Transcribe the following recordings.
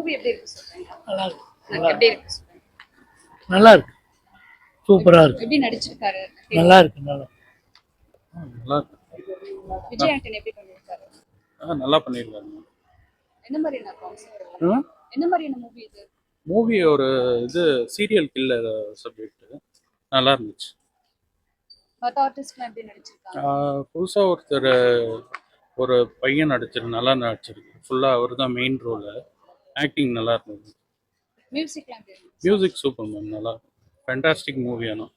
Movie எப்படி இருக்கு சொல்றீங்க? நல்லா இருக்கு. எப்படி இருக்கு சொல்றீங்க? நல்லா இருக்கு. சூப்பரா இருக்கு. எப்படி நடிச்சிருக்காரு? நல்லா இருக்கு. நல்லா விஜய் ஆண்டனி எப்படி பண்ணிருக்காரு? நல்லா பண்ணியிருக்காரு. என்ன மாதிரியான கான்செப்ட்? என்ன மாதிரியான மூவி இது? மூவி ஒரு இது சீரியல் கில்லர் சப்ஜெக்ட் நல்லா இருந்துச்சு. மற்ற ஆர்டிஸ்ட்லாம் எப்படி நடிச்சிருக்காங்க? புதுசாக ஒரு பையன் நல்லா நடிச்சிருக்கு. ஃபுல்லாக அவர் தான் மெயின் ரோலு. ஆக்டிங் நல்லா இருந்தது. மியூசிக்லாம் எப்படி இருக்கு? மியூசிக் சூப்பர் மேம், நல்லா ஃபேண்டாஸ்டிக் மூவி. ஆனால்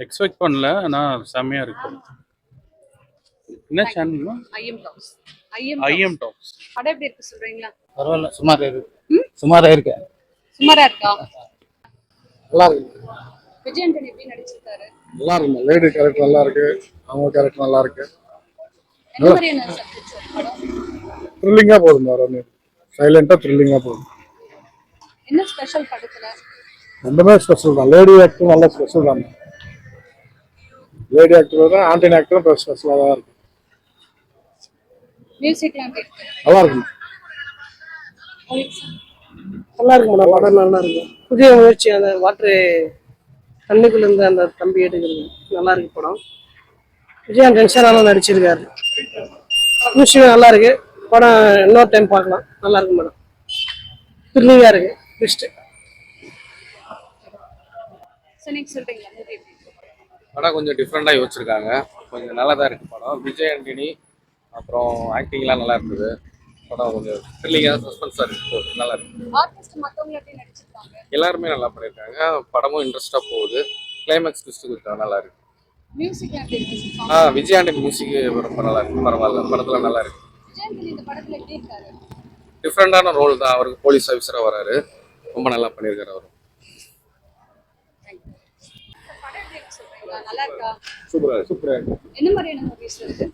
எக்ஸ்பெக்ட் பண்ணல, ஆனால் செம்மையாக இருக்கு. என்ன channel? IM Talks. IM Talks. படம் எப்படி இருக்கு சொல்றீங்களா? பரவாயில்ல, சுமாரா இருக்கு. சுமாரா இருக்கு. சுமாரா இருக்கா? நல்லா இருக்கு. விஜய் ஆண்டனி எப்படி நடிச்சிருக்காரு? நல்லா இருக்கு. லேடி கேரக்டர் நல்லா இருக்கு, அவங்க கேரக்டர் நல்லா இருக்கு. என்ன மாதிரியான சப்ஜெக்ட் சார் படம்? த்ரில்லிங்கா போகுது மேடம், சைலண்டா த்ரில்லிங்கா போகுது. என்ன ஸ்பெஷல் படத்துல? ரெண்டுமே ஸ்பெஷல் தான். லேடி ஆக்டர் நல்லா ஸ்பெஷல் தான். லேடி ஆக்டர் தான், ஆண்டனி ஆக்டரும் ஸ்பெஷலாக தான் இருக்கு. மியூசிக்லாம் எப்படி இருக்கு? நல்லா இருக்கு. நல்லா இருக்கு மேடம், படம் நல்லா இருக்கு. புதிய முயற்சி, அந்த வாட்டரு தண்ணிக்குள்ள இருந்து அந்த தம்பி எடுக்கிறது நல்லா இருக்கு படம். விஜய் டென்ஷன் நல்லா நடிச்சிருக்காரு. மியூசிக் நல்லா இருக்கு. படம் இன்னொரு டைம் பார்க்கலாம், நல்லா இருக்கு மேடம். த்ரில்லிங்கா இருக்கு. பெஸ்ட். சொல்றீங்களா மூவி எப்படி இருக்கு? படம் கொஞ்சம் டிஃப்ரெண்டாக யோசிச்சிருக்காங்க. கொஞ்சம் நல்லா தான் இருக்குது படம். விஜய் ஆண்டனி அப்புறம் ஆக்டிங்லாம் நல்லா இருந்தது. படம் கொஞ்சம் த்ரில்லிங்காக சஸ்பென்ஸாக இருக்குது, நல்லா இருக்குது. ஆர்டிஸ்ட் மத்தவங்க எப்படி நடிச்சிருக்காங்க? எல்லாருமே நல்லா பண்ணியிருக்காங்க. படமும் இன்ட்ரெஸ்டாக போகுது. கிளைமேக்ஸ் ட்விஸ்ட் கொடுத்தா நல்லா இருக்கு. மியூசிக்லாம் எப்படி இருக்கு? விஜய் ஆண்டனி மியூசிக் ரொம்ப நல்லா இருக்கு. பரவாயில்ல, படத்தில் நல்லா இருக்கு. விஜய் ஆண்டனி இந்த படத்துல எப்படி இருக்காரு? டிஃப்ரெண்டான ரோல் தான். அவருக்கு போலீஸ் ஆஃபீஸராக வராரு. ரொம்ப நல்லா பண்ணியிருக்காரு அவர். படம் எப்படி இருக்கு சொல்றீங்களா? நல்லா இருக்கா? சூப்பரா இருக்கு. என்ன மாதிரியான மூவிஸ் இருக்கு?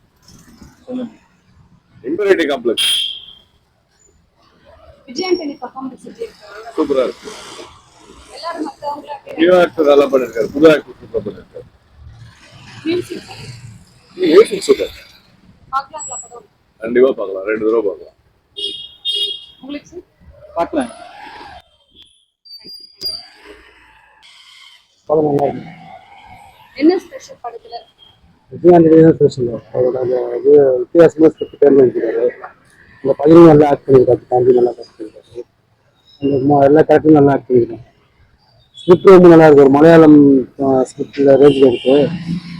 Inferiority complex. Vijay Antony performance எப்படி இருக்கு? சூப்பரா இருக்கு. எல்லாரும் மத்தவங்க எப்படி? நியூ ஆக்டர் நல்லா பண்ணியிருக்காரு. புது ஆக்டர் சூப்பர் பண்ணியிருக்காரு. Music super. பார்க்கலாங்களா படம்? கண்டிப்பா பார்க்கலாம், 2 தடவை பார்க்கலாம். உங்களுக்கு சார்? பார்க்கலாம். படம் நல்லா இருக்கு. என்ன ஸ்பெஷல் படத்துல? விஜய் ஆண்டனி தான் ஸ்பெஷல். அவரோட அந்த இது வித்தியாசமாக ஸ்கிரிப்ட் தேர்வு பண்ணியிருக்காரு. இந்த பையனும் நல்லா ஆக்ட் பண்ணியிருக்காரு. தாண்டி நல்லா ஆக்ட் பண்ணியிருக்காரு. அந்த எல்லா கேரக்டரும் நல்லா ஆக்ட் பண்ணியிருக்காங்க. ஸ்கிரிப்ட் ரொம்ப நல்லா இருக்கு. ஒரு மலையாளம் ஸ்கிரிப்டில் ரேஞ்சில் இருக்கு.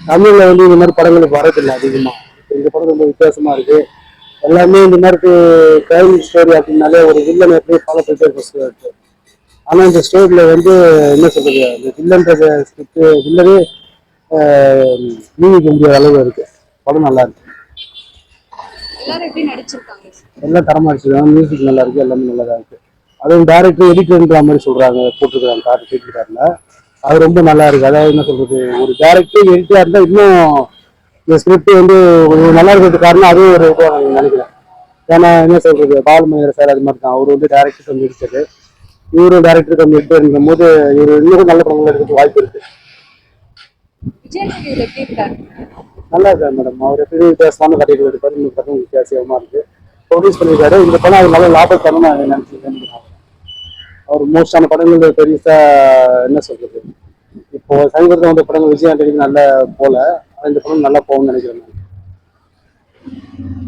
தமிழில் வந்து இந்த மாதிரி படங்களுக்கு வரதில்லை அதிகமாக. இந்த படம் ரொம்ப வித்தியாசமாக இருக்குது. எல்லாமே இந்த மாதிரி கிரைம் ஸ்டோரி அப்படின்னாலே ஒரு வில்லன் எப்படி ஃபாலோ பண்ணிட்டு இருக்கு. ஆனால் இந்த ஸ்டோரியில் வந்து என்ன சொல்றது, இந்த வில்லன்ற ஸ்கிரிப்ட் வில்லனே நீங்க முடியாத அளவு இருக்கு. படம் நல்லா இருக்கு. எல்லாரும் எப்படி நடிச்சிருக்காங்க? எல்லாம் தரமா அடிச்சிருக்காங்க. மியூசிக் நல்லா இருக்கு. எல்லாமே நல்லா தான் இருக்கு. அதுவும் டேரக்டர் எடிட்டர்ன்ற மாதிரி சொல்றாங்க, போட்டுருக்காங்க கார்டுல. அது ரொம்ப நல்லா இருக்கு. அதாவது என்ன சொல்றது, ஒரு டேரக்டர் எடிட்டா இருந்தா இன்னும் இந்த ஸ்கிரிப்ட் வந்து நல்லா இருக்கிறதுக்கு காரணம் அதுவும் ஒரு இதாக நான் நினைக்கிறேன். ஏன்னா என்ன சொல்றது, பாலமணியர் சார் அது மாதிரி தான். அவர் வந்து டேரக்டர் கம்மி எடுத்தது, இவரும் டேரக்டர் கம்மி எடுத்துருக்கும் போது இவர் இன்னும் நல்ல படங்கள் எடுக்கிறதுக்கு வாய்ப்பு இருக்கு. விஜய் ஆண்டனி எப்படி இருக்காரு? நல்லா இருக்காரு மேடம். அவர் எப்படி வித்தியாசமான கதைகள் எடுப்பாரு. இந்த படம் வித்தியாசமா இருக்கு. ப்ரொடியூஸ் பண்ணியிருக்காரு. இந்த படம் அவர் நல்ல லாபம் தரணும்னு நான் நினைச்சிருக்கேன். அவர் மோஸ்டான படங்கள் பெருசா என்ன சொல்றது, இப்போ சமீபத்தில் வந்த படங்கள் விஜய் ஆண்டனிக்கு நல்ல போல, இந்த படம் நல்லா போகும்னு நினைக்கிறேன்.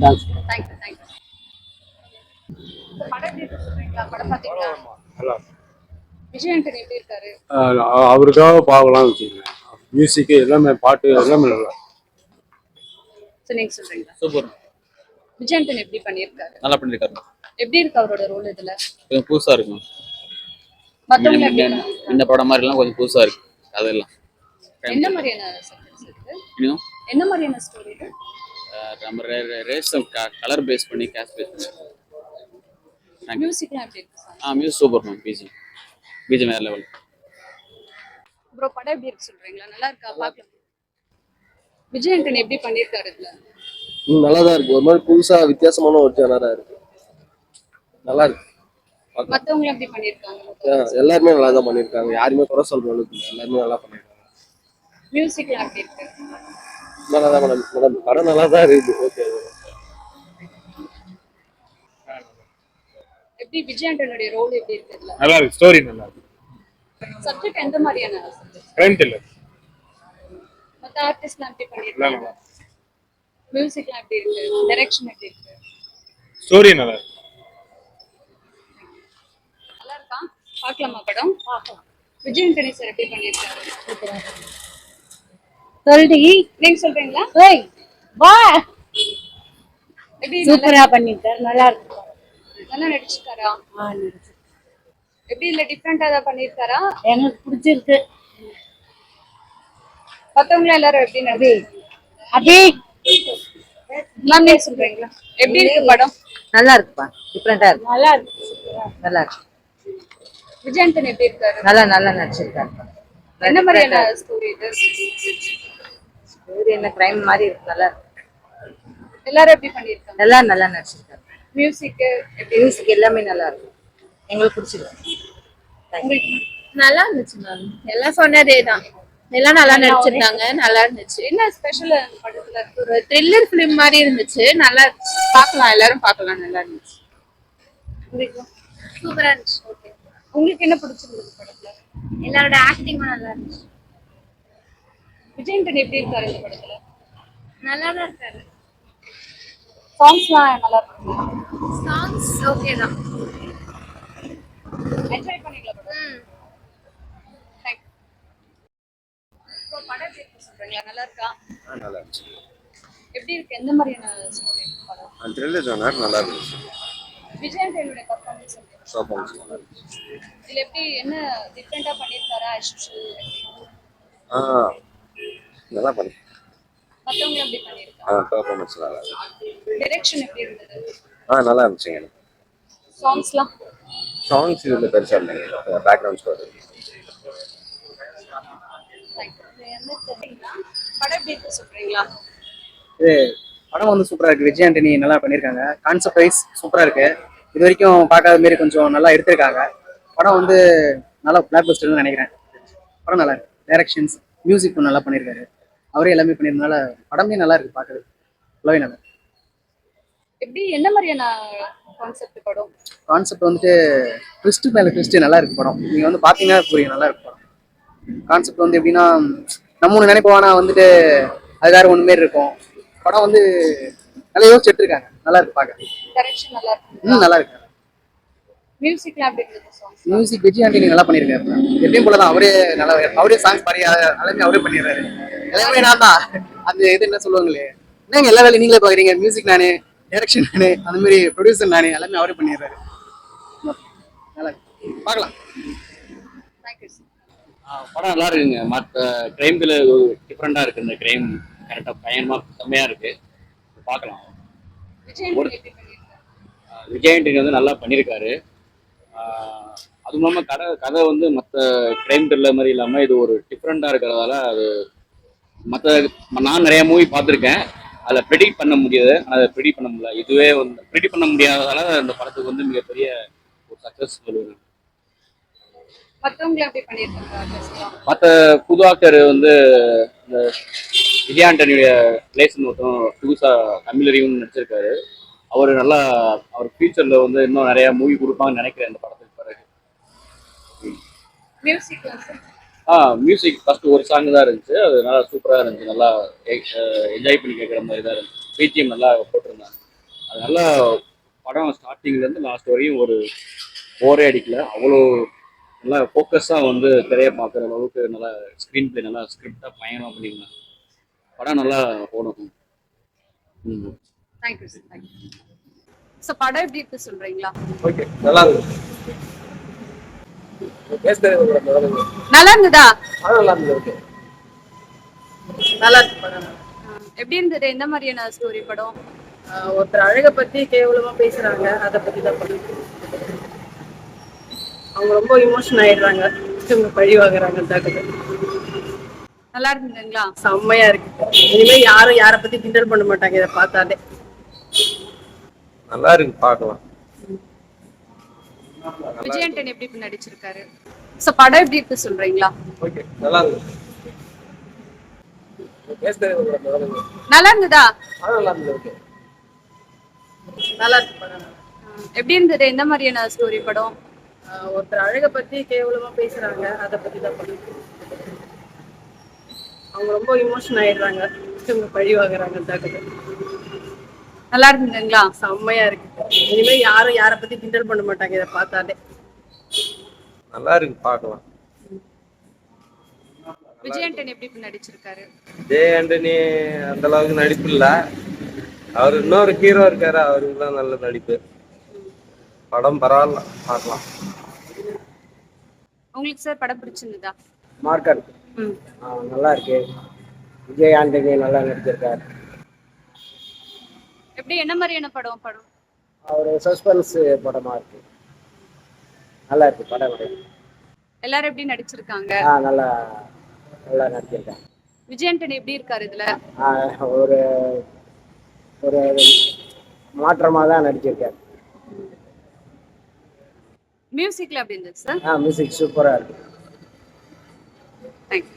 தேங்க்ஸ். படம் எப்படி இருக்கு சொல்றீங்களா? படம் பாத்தீங்களா? விஜய் ஆண்டனி எப்படி இருக்காரு? அவருக்காக பார்க்கலாம் வச்சுக்கோங்க. மியூசிக் எல்லாமே, பாட்டு எல்லாமே நல்லா. நீங்க சொல்றீங்களா? சூப்பர். விஜய் ஆண்டனி எப்படி பண்ணிருக்காரு? நல்லா பண்ணியிருக்காரு. எப்படி இருக்கு அவரோட ரோல் இதுல? கொஞ்சம் புதுசா இருக்கு. மத்தவங்க எப்படி இருக்காங்க? இந்த படம் மாதிரி எல்லாம் கொஞ்சம் புதுசா இருக்கு. அதெல்லாம் என்ன மாதிரியான சப்ஜெக்ட்ஸ் இருக்கு? இன்னும் என்ன மாதிரியான ஸ்டோரி இது? நம்ம ரேஸ் கலர் பேஸ் பண்ணி கேஷ் பேஸ் பண்ணி. மியூசிக்லாம் எப்படி இருக்கு sir? Music super ma'am. BGM வேற லெவல். ப்ரோ படம் எப்படி இருக்கு சொல்றீங்களா? நல்லா இருக்கா? பார்க்கலாம். விஜய் ஆண்டனி எப்படி பண்ணிருக்காரு இதுல? நல்லா தான் இருக்கு. ஒரு மாதிரி புதுசா வித்தியாசமான ஒரு ஜானரா இருக்கு. நல்லா இருக்கு. மத்தவங்க எப்படி பண்ணிருக்காங்க? எல்லாருமே நல்லா தான் பண்ணிருக்காங்க. யாருமே குறை சொல்ற அளவுக்கு இல்லை. எல்லாருமே நல்லா பண்ணிருக்காங்க. மியூசிக்லாம் எப்படி இருக்கு? நல்லா தான் மேடம். படம் நல்லா தான் இருக்குது. ஓகே. எப்படி விஜய் ஆண்டனியோட ரோல் எப்படி இருக்குதுல? நல்லா இருக்கு, ஸ்டோரி நல்லா இருக்கு. சப்ஜெக்ட் எந்த மாதிரியான subject? கிரைம் த்ரில்லர் மத்த ஆர்டிஸ்ட்லாம் எப்படி பண்ணிருக்காங்க? மியூசிக்லாம் எப்படி இருக்கு? டைரக்ஷன் எப்படி இருக்கு? ஸ்டோரி நல்லா இருக்கு. நல்லா இருக்கா? பார்க்கலாமா படம்? பார்க்கலாம். விஜய் ஆண்டனி சார் எப்படி பண்ணிருக்காரு? சொல்றீ நீங்க சொல்றீங்களா? ஓய் வா எப்படி சூப்பரா பண்ணிருக்காரு, நல்லா இருக்கு. நல்லா நடிச்சிருக்காரா? எப்படி இல்ல டிஃபரெண்டா ஏதாவது பண்ணிருக்காரா? எனக்கு பிடிச்சிருக்கு. மத்தவங்க எல்லாரும் எப்படி நடி அபி மேம் நீங்க சொல்றீங்களா? எப்படி இருக்கு படம்? நல்லா இருக்குப்பா, டிஃப்ரெண்டா இருக்கு, நல்லா இருக்கு. நல்லா இருக்கு. விஜய் ஆண்டனி எப்படி இருக்காரு? நல்லா நடிச்சிருக்காரு. என்ன மாதிரியான ஸ்டோரி இது? ஸ்டோரி என்ன கிரைம் மாதிரி இருக்கு, நல்லா இருக்கு. எல்லாரும் எப்படி பண்ணிருக்காங்க? நல்லா நடிச்சிருக்காரு. மியூசிக் எப்படி? மியூசிக் எல்லாமே நல்லா இருக்கு, எங்களுக்கு பிடிச்சிருக்கு. உங்களுக்கு நல்லா இருந்துச்சு மேம், எல்லாம் சொன்னதே தான். எல்லாம் நல்லா நடிச்சிருந்தாங்க, நல்லா இருந்துச்சு. என்ன ஸ்பெஷல் படத்துல? ஒரு த்ரில்லர் ஃபிலிம் மாதிரி இருந்துச்சு, நல்லா பார்க்கலாம், எல்லாரும் பார்க்கலாம், நல்லா இருந்துச்சு. உங்களுக்கு சூப்பரா இருந்துச்சு. ஓகே. உங்களுக்கு என்ன பிடிச்சிருந்தது படத்துல? எல்லாரோட ஆக்டிங்கும் நல்லா இருந்துச்சு. விஜய் ஆண்டனி எப்படி இருக்காரு இந்த படத்துல? நல்லா தான் இருக்காரு. சாங்ஸ்லாம் நல்லா இருக்கு. சாங்ஸ் ஓகே தான். என்ஜாய் பண்ணீங்களா படம்? Thank you. படம் எப்படி இருக்கு சொல்றீங்களா? நல்லா இருக்கா? நல்லா இருந்துச்சு. எப்படி இருக்கு? எந்த மாதிரியான ஸ்டோரி படம்? த்ரில்லர் ஜானர் நல்லா இருந்துச்சு. விஜய் ஆண்டனியோட பர்ஃபார்மன்ஸ் எப்படி? ஷாப்பாங்க நல்லா இருந்துச்சு. இதுல எப்படி என்ன டிஃபரெண்டா பண்ணிருக்காரா? நல்லா பண்ணி மத்தவங்க எப்படி பண்ணிருக்காங்க? பெர்ஃபார்மன்ஸ் நல்லா இருந்துச்சு. டைரக்ஷன் எப்படி இருந்தது? நல்லா இருந்துச்சுங்க. சாங்ஸ்லாம் சாங்ஸ் இதில் பெருசாக இல்லைங்க, பேக்ரவுண்ட் ஸ்கோர். படம் எப்படி இருக்கு சொல்றீங்களா? இது படம் வந்து சூப்பரா இருக்கு. விஜய் ஆண்டனி நல்லா பண்ணியிருக்காங்க. கான்செப்ட் வைஸ் சூப்பரா இருக்கு. இது வரைக்கும் பார்க்காத மாரி கொஞ்சம் நல்லா எடுத்திருக்காங்க. படம் வந்து நல்லா பிளாக் பஸ்டர்னு நினைக்கிறேன். படம் நல்லா இருக்கு. டைரக்ஷன்ஸ் மியூசிக் நல்லா பண்ணியிருக்காரு. அவரே எல்லாமே பண்ணியிருந்தனால படமே நல்லா இருக்கு பார்க்குறது. ஃபுல்லாகவே நல்லா இருக்கு. எப்படி என்ன மாதிரியான கான்செப்ட் படம்? கான்செப்ட் வந்துட்டு ட்விஸ்ட் மேலே ட்விஸ்ட் நல்லா இருக்கு படம். நீங்கள் வந்து பார்த்தீங்கன்னா புரியும், நல்லா இருக்கு படம். கான்செப்ட் வந்து எப்படின்னா நம்ம ஒன்று நினைப்போம், ஆனால் வந்துட்டு அது வேற ஒன்று மாரி இருக்கும். படம் வந்து நல்லா யோசிச்சுட்டு இருக்காங்க, நல்லா இருக்கு பார்க்க. டைரக்ஷன் நல்லா இருக்கு. நல்லா இருக்கு. மியூசிக்லாம் எப்படி இருந்தது? சாங்ஸ் மியூசிக் விஜய் ஆண்டனி நல்லா பண்ணியிருக்காரு. எப்பயும் போல தான், அவரே சாங்ஸ் பாடி எல்லாமே அவரே பண்ணிடுறாரு. எல்லாமே நான் தான் அந்த இது என்ன சொல்லுவாங்களே, என்னங்க எல்லா வேலையும் நீங்களே பார்க்குறீங்க, மியூசிக் நானே, டைரக்ஷன் நானே, அந்த மாதிரி ப்ரொடியூசர் நானே, எல்லாமே அவரே பண்ணிடுறாரு. நல்லா இருக்கு, பார்க்கலாம். தேங்க்யூ. படம் நல்லா இருக்குங்க. மற்ற கிரைம்ல டிஃப்ரெண்டா இருக்கு. இந்த கிரைம் கரெக்டா பயங்கரமா செம்மையா இருக்கு, பார்க்கலாம். விஜய் ஆண்டனி எப்படி பண்ணிருக்காரு? விஜய் ஆண்டனி வந்து நல்லா பண்ணியிருக்காரு. அதுவும் இல்லாமல் கதை வந்து மற்ற கிரைம் த்ரில்லர் மாதிரி இல்லாமல் இது ஒரு டிஃப்ரெண்டா இருக்கிறதால அது மற்ற நான் நிறைய மூவி பார்த்துருக்கேன், அதில் ப்ரெடிக்ட் பண்ண முடியாது, ஆனால் அதை ப்ரெடிக்ட் பண்ண முடியல. இதுவே வந்து ப்ரெடிக்ட் பண்ண முடியாததால இந்த படத்துக்கு வந்து மிகப்பெரிய ஒரு சக்ஸஸ் சொல்லுவேன். மத்தவங்க எப்படி பண்ணிருக்காங்க? மற்ற புது ஆக்டர் வந்து இந்த விஜய் ஆண்டனியுடைய பிளேஸ்ன்னு ஒருத்தம் புதுசாக தமிழறிவும் நடிச்சிருக்காரு. அவர் நல்லா அவர் ஃபியூச்சரில் வந்து இன்னும் நிறையா மூவி கொடுப்பாங்கன்னு நினைக்கிறேன் இந்த படத்துக்கு பிறகு. மியூசிக் மியூசிக் ஃபர்ஸ்ட் ஒரு சாங் தான் இருந்துச்சு, அது நல்லா சூப்பராக இருந்துச்சு, நல்லா என்ஜாய் பண்ணி கேட்குற மாதிரி தான் இருந்துச்சு. பிஜிஎம் நல்லா போட்டிருந்தாங்க. அது நல்லா படம் ஸ்டார்டிங்லேருந்து லாஸ்ட் வரையும் ஒரு போரே அடிக்கல, அவ்வளோ நல்லா ஃபோக்கஸாக வந்து திரையை பார்க்குற அளவுக்கு நல்லா ஸ்க்ரீன் பிளே நல்லா ஸ்கிரிப்டாக பயங்கரமாக பண்ணியிருந்தாங்க. படம் நல்லா போகணும். Thank you sir. தேங்க்யூ. ஸோ படம் எப்படி இருக்கு சொல்றீங்களா? ஓகே, நல்லா இருக்கு. நல்லா இருந்ததா? நல்லா இருந்தது. நல்லா இருக்கு படம். எப்படி இருந்தது? எந்த மாதிரியான ஸ்டோரி படம்? ஒருத்தர் அழகை பற்றி கேவலமாக பேசுகிறாங்க, அதை பற்றி தான் படம். அவங்க ரொம்ப இமோஷன் ஆயிடுறாங்க, இவங்க பழி வாங்குறாங்க. நல்லா இருந்ததுங்களா? செம்மையா இருக்கு. இனிமே யாரும் யாரை பத்தி கிண்டல் பண்ண மாட்டாங்க இதை பார்த்தாலே. நல்லா இருக்கு, பார்க்கலாம். விஜய் ஆண்டனி எப்படி நடிச்சிருக்காரு? ஸோ படம் எப்படி இருக்கு சொல்றீங்களா? ஓகே, நல்லா இருக்கு. நல்லா இருந்ததா? நல்லா இருந்தது. ஓகே, நல்லா இருக்கு படம். எப்படி இருந்தது? எந்த மாதிரியான ஸ்டோரி படம்? ஒருத்தர் அழகை பத்தி கேவலமா பேசுறாங்க, அதை பத்தி தான் படம். அவங்க ரொம்ப இமோஷன் ஆயிடுறாங்க, இவங்க பழி வாங்குறாங்க. நல்லா இருந்ததுங்களா? செம்மையா இருக்கு. இனிமே யாரும் யாரை பத்தி கிண்டல் பண்ண மாட்டாங்க இதை பார்த்தாலே. நல்லா இருக்கு, பார்க்கலாம். விஜய் ஆண்டனி எப்படி இப்ப நடிச்சிருக்காரு? ஜெய் ஆண்டனி அந்த அளவுக்கு நடிப்பு இல்லை. அவர் இன்னொரு ஹீரோ இருக்காரு, அவருக்கு தான் நல்ல நடிப்பு. படம் பரவாயில்ல, பார்க்கலாம். உங்களுக்கு சார் படம் பிடிச்சிருந்ததா? மார்க்கர் நல்லா இருக்கு. விஜய் ஆண்டனி நல்லா நடிச்சிருக்காரு. எப்படி என்ன மாதிரியான படம்? அவர் சஸ்பென்ஸ் படமா இருக்கு, நல்லா இருக்கு படம். எல்லாரும் எப்படி நடிச்சிருக்காங்க? நல்லா நல்லா நடிச்சிருக்காங்க. விஜய் ஆண்டனி எப்படி இருக்காரு இதுல? ஒரு ஒரு மாற்றமா தான் நடிச்சிருக்காரு. மியூசிக்ல எப்படி இருந்துச்சு சார்? மியூசிக் சூப்பரா இருக்கு. தேங்க்யூ.